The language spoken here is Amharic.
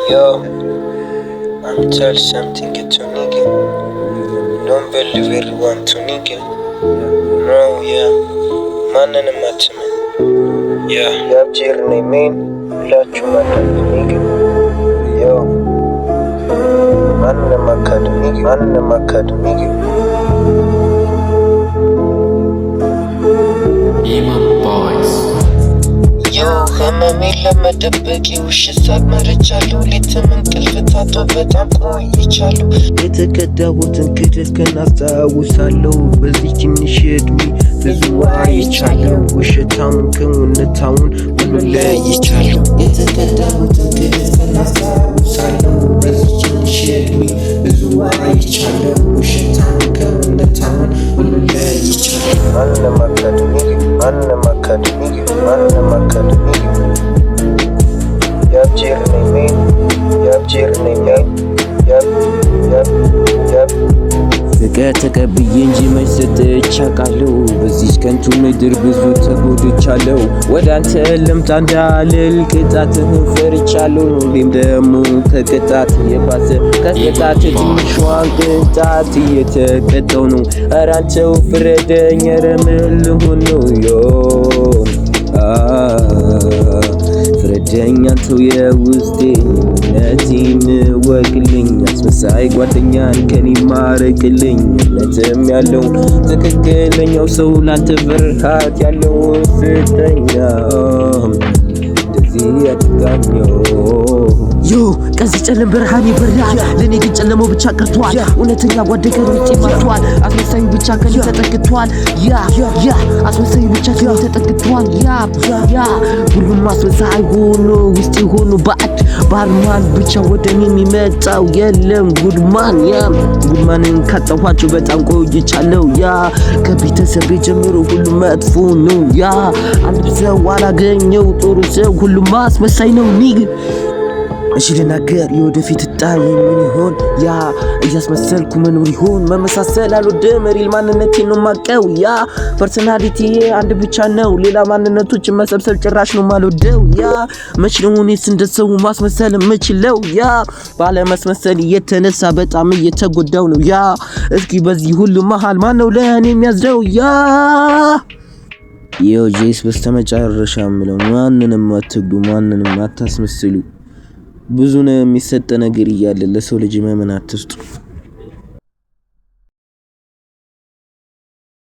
Yo, I'm tell something to nigga. Don't believe everyone to nigga. No, yeah. Man and a matchman. Yeah. You have journey, man. Let you nigga. Yo. Man and a macad nigga. Man and a macad nigga. Emo Boys. ህመሜን ለመደበቅ የውሸት ሳቅ መርጫለሁ። ሌትም እንቅልፍ ታጥቶ በጣም ቆይቻለሁ። የተከዳሁትን ክደት ገና አስታውሳለሁ። በዚህ ትንሽ እድሜ ብዙ አይቻለሁ። ውሸታውን ከእውነታውን ሁሉን ለይቻለሁ። የተከዳሁትን ክደት ገና አስታውሳለሁ። በዚህ ትንሽ እድሜ ብዙ አይቻለሁ። ውሸታውን ከእውነታውን ሁሉን ለይቻለሁ። ማንም አካደሚክ ማንም አካደሚክ ማንም አካደሚክ ያብ ጀርነኝ ፍቅር ተቀብዬ እንጂ መች ሰጥቼ አውቃለሁ። በዚች ከንቱ ምድር ብዙ ተጎድቻለሁ። ወደ አንተ ልምጣ እንዳልል ቅጣትህን ፈርቻለሁ። ሁሌም ደግሞ ከቅጣት የባሰ ከቅጣት ትንሿን ቅጣት እየተቀጣው ነው። ኧረ አንተው ፍረደኝ፣ ኧረ ምን ልሁን ነው? ፍረደኝ አንተው የውስጤነቴን ወቅልኝ። አስመሳይ ጓደኛን ከኔ ማረቅልኝ። እውነትም ያለው ትክክለኛው ሰው ላንተ ፍርሃት ያለው ስጠኛ። እንደዚህ ያድጋኛው ቀን ሲጨልም ብርሃን ይበራል። ለኔ ግን ጨለማው ብቻ ቀርቷል። እውነተኛ ጓደኛ ውጪ ማጥቷል። አስመሳዩ ብቻ ከኔ ተጠግቷል። አስመሳዩ ብቻ ከኔ ተጠግቷል። ሁሉም አስመሳይ ሆኖ ውስጥ ሆኖ ባዕድ ባርማን ብቻ ወደ እኔ የሚመጣው የለም። ጉድማንን ካጣኋቸው በጣም ቆይቻለሁ። ከቤተሰቤ ጀምሮ ሁሉም መጥፎ ነው። አንድ ሰው አላገኘው ጥሩ ሰው፣ ሁሉም አስመሳይ ነው። እሺ ልናገር የወደፊት እጣዬ ምን ይሆን? እያስመሰልኩ መኖር ይሆን? መመሳሰል አልወድም፣ ሪል ማንነቴን ነው ማቀው። ፐርሰናሊቲዬ አንድ ብቻ ነው፣ ሌላ ማንነቶችን መሰብሰብ ጭራሽ ነው ማልወደው። መች ነው እኔስ እንደሰው ማስመሰል የምችለው? ባለመስመሰል የተነሳ በጣም እየተጎዳው ነው። እስኪ በዚህ ሁሉ መሃል ማነው ለእኔ የሚያዝደው? ጄስ በስተመጨረሻ ምለው ማንንም አትግዱ፣ ማንንም አታስመስሉ። ብዙ ነው የሚሰጥ ነገር እያለ ለሰው ልጅ መመን አትስጡ።